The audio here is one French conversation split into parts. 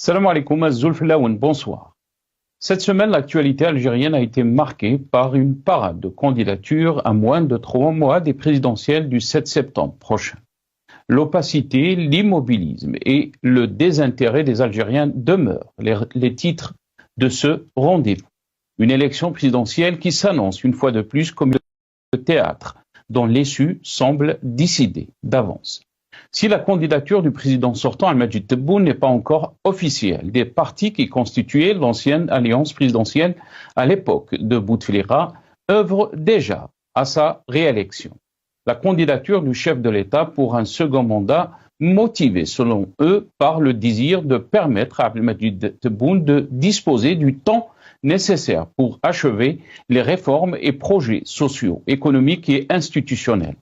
Salam alaikum, Zulfilaoun, bonsoir. Cette semaine, l'actualité algérienne a été marquée par une parade de candidatures à moins de 3 mois des présidentielles du 7 septembre prochain. L'opacité, l'immobilisme et le désintérêt des Algériens demeurent les titres de ce rendez-vous. Une élection présidentielle qui s'annonce une fois de plus comme le théâtre dont l'issue semble décidée d'avance. Si la candidature du président sortant Al-Majid Tebboune n'est pas encore officielle, des partis qui constituaient l'ancienne alliance présidentielle à l'époque de Bouteflika œuvrent déjà à sa réélection. La candidature du chef de l'État pour un second mandat, motivée selon eux par le désir de permettre à Al-Majid Tebboune de disposer du temps nécessaire pour achever les réformes et projets sociaux, économiques et institutionnels.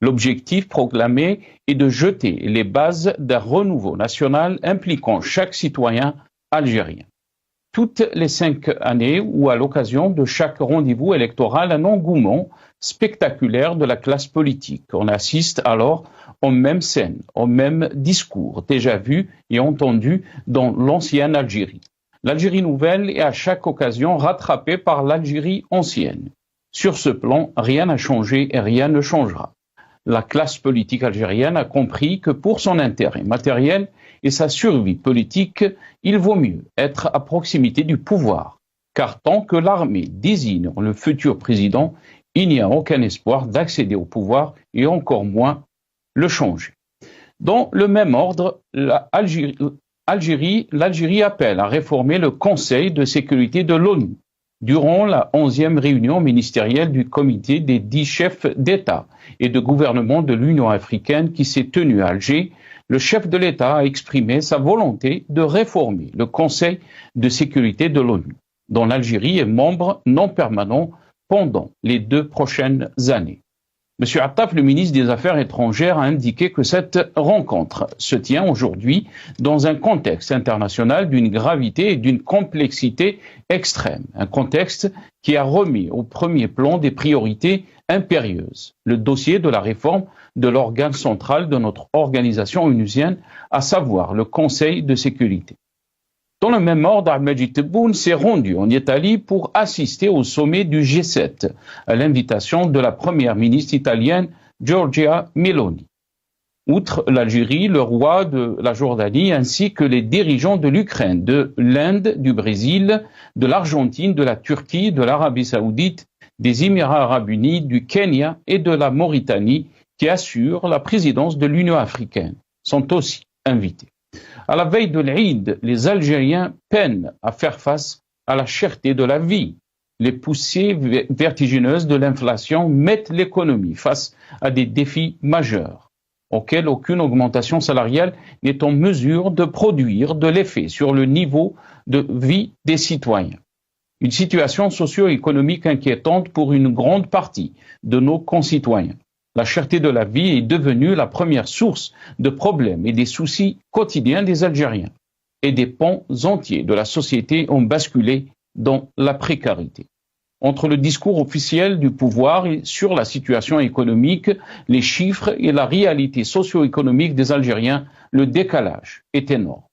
L'objectif proclamé est de jeter les bases d'un renouveau national impliquant chaque citoyen algérien. Toutes les 5 années ou à l'occasion de chaque rendez-vous électoral, un engouement spectaculaire de la classe politique. On assiste alors aux mêmes scènes, aux mêmes discours déjà vus et entendus dans l'ancienne Algérie. L'Algérie nouvelle est à chaque occasion rattrapée par l'Algérie ancienne. Sur ce plan, rien n'a changé et rien ne changera. La classe politique algérienne a compris que pour son intérêt matériel et sa survie politique, il vaut mieux être à proximité du pouvoir, car tant que l'armée désigne le futur président, il n'y a aucun espoir d'accéder au pouvoir et encore moins le changer. Dans le même ordre, l'Algérie appelle à réformer le Conseil de sécurité de l'ONU. Durant la 11e réunion ministérielle du comité des 10 chefs d'État et de gouvernement de l'Union africaine qui s'est tenue à Alger, le chef de l'État a exprimé sa volonté de réformer le Conseil de sécurité de l'ONU, dont l'Algérie est membre non permanent pendant les 2 prochaines années. M. Attaf, le ministre des Affaires étrangères, a indiqué que cette rencontre se tient aujourd'hui dans un contexte international d'une gravité et d'une complexité extrême. Un contexte qui a remis au premier plan des priorités impérieuses. Le dossier de la réforme de l'organe central de notre organisation onusienne, à savoir le Conseil de sécurité. Dans le même ordre, Al-Majid Tebboune s'est rendu en Italie pour assister au sommet du G7, à l'invitation de la première ministre italienne Giorgia Meloni. Outre l'Algérie, le roi de la Jordanie ainsi que les dirigeants de l'Ukraine, de l'Inde, du Brésil, de l'Argentine, de la Turquie, de l'Arabie Saoudite, des Émirats Arabes Unis, du Kenya et de la Mauritanie, qui assurent la présidence de l'Union africaine, sont aussi invités. À la veille de l'Eid, les Algériens peinent à faire face à la cherté de la vie. Les poussées vertigineuses de l'inflation mettent l'économie face à des défis majeurs, auxquels aucune augmentation salariale n'est en mesure de produire de l'effet sur le niveau de vie des citoyens. Une situation socio-économique inquiétante pour une grande partie de nos concitoyens. La cherté de la vie est devenue la première source de problèmes et des soucis quotidiens des Algériens. Et des pans entiers de la société ont basculé dans la précarité. Entre le discours officiel du pouvoir et sur la situation économique, les chiffres et la réalité socio-économique des Algériens, le décalage est énorme.